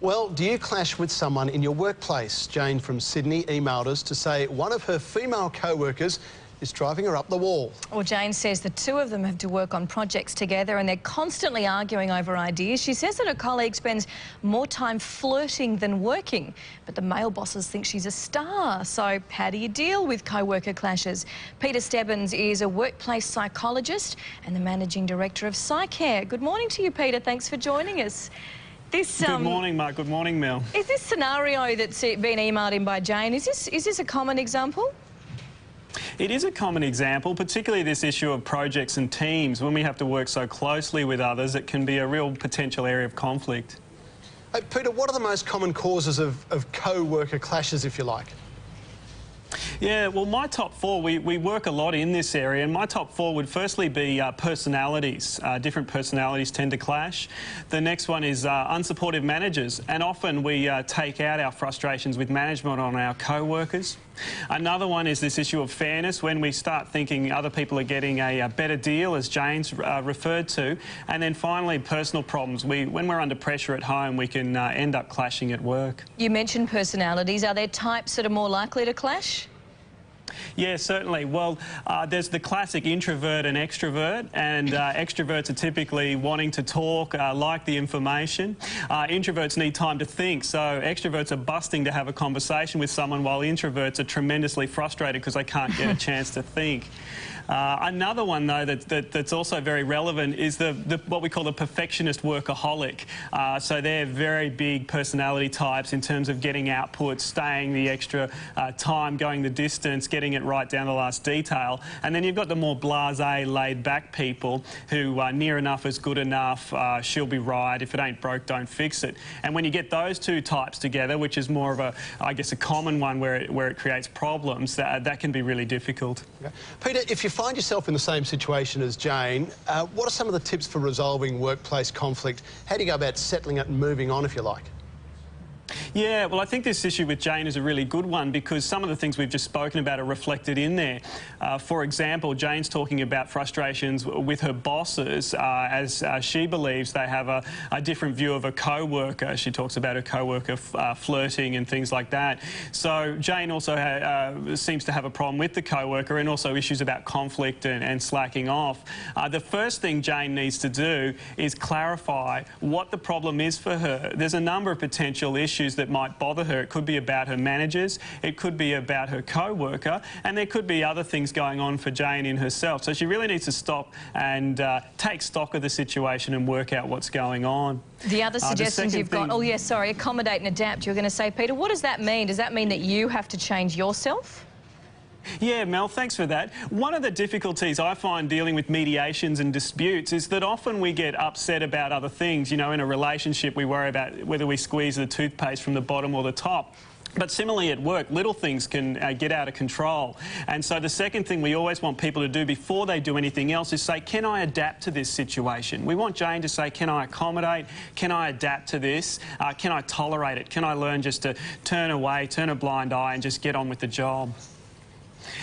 Well, do you clash with someone in your workplace? Jane from Sydney emailed us to say one of her female co-workers is driving her up the wall. Well, Jane says the two of them have to work on projects together and they're constantly arguing over ideas. She says that her colleague spends more time flirting than working, but the male bosses think she's a star. So how do you deal with co-worker clashes? Peter Stebbins is a workplace psychologist and the managing director of PsyCare. Good morning to you, Peter. Thanks for joining us. Good morning, Mark. Good morning, Mel. Is this scenario that's been emailed in by Jane, is this a common example? It is a common example, particularly this issue of projects and teams. When we have to work so closely with others, it can be a real potential area of conflict. Hey, Peter, what are the most common causes of co-worker clashes, if you like? Yeah, well, my top four, we work a lot in this area, and my top four would firstly be personalities. Different personalities tend to clash. The next one is unsupportive managers, and often we take out our frustrations with management on our co-workers. Another one is this issue of fairness, when we start thinking other people are getting a better deal, as Jane's referred to. And then finally, personal problems. When we're under pressure at home, we can end up clashing at work. You mentioned personalities. Are there types that are more likely to clash? Yeah, certainly. Well, there's the classic introvert and extrovert, and extroverts are typically wanting to talk, like the information. Introverts need time to think, so extroverts are busting to have a conversation with someone, while introverts are tremendously frustrated because they can't get a chance to think. Another one, though, that's also very relevant is what we call the perfectionist workaholic. So they're very big personality types in terms of getting output, staying the extra time, going the distance, getting it right down to the last detail. And then you've got the more blasé, laid-back people who near enough is good enough, she'll be right, if it ain't broke, don't fix it. And when you get those two types together, which is more of a, I guess, a common one where it creates problems, that can be really difficult. Okay. Peter, if you find yourself in the same situation as Jane, what are some of the tips for resolving workplace conflict? How do you go about settling it and moving on, if you like? Yeah, well, I think this issue with Jane is a really good one because some of the things we've just spoken about are reflected in there. For example, Jane's talking about frustrations with her bosses as she believes they have a different view of a co-worker. She talks about her co-worker flirting and things like that. So Jane also seems to have a problem with the co-worker and also issues about conflict and slacking off. The first thing Jane needs to do is clarify what the problem is for her. There's a number of potential issues that might bother her. It could be about her managers, it could be about her co-worker, and there could be other things going on for Jane in herself. So she really needs to stop and take stock of the situation and work out what's going on. The other suggestions you've got, oh yes, sorry, accommodate and adapt, you're going to say, Peter, what does that mean? Does that mean that you have to change yourself? Yeah, Mel, thanks for that. One of the difficulties I find dealing with mediations and disputes is that often we get upset about other things. You know, in a relationship, we worry about whether we squeeze the toothpaste from the bottom or the top. But similarly at work, little things can get out of control. And so the second thing we always want people to do before they do anything else is say, can I adapt to this situation? We want Jane to say, can I accommodate? Can I adapt to this? Can I tolerate it? Can I learn just to turn away, turn a blind eye and just get on with the job?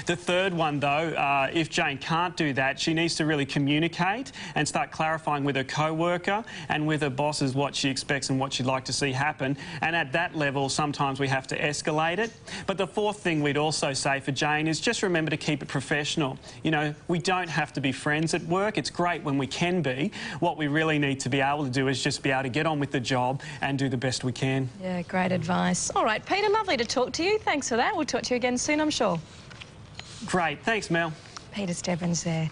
The third one, though, if Jane can't do that, she needs to really communicate and start clarifying with her co-worker and with her bosses what she expects and what she'd like to see happen. And at that level, sometimes we have to escalate it. But the fourth thing we'd also say for Jane is just remember to keep it professional. You know, we don't have to be friends at work. It's great when we can be. What we really need to be able to do is just be able to get on with the job and do the best we can. Yeah, great advice. All right, Peter, lovely to talk to you. Thanks for that. We'll talk to you again soon, I'm sure. Great. Thanks, Mel. Peter Stebbins there.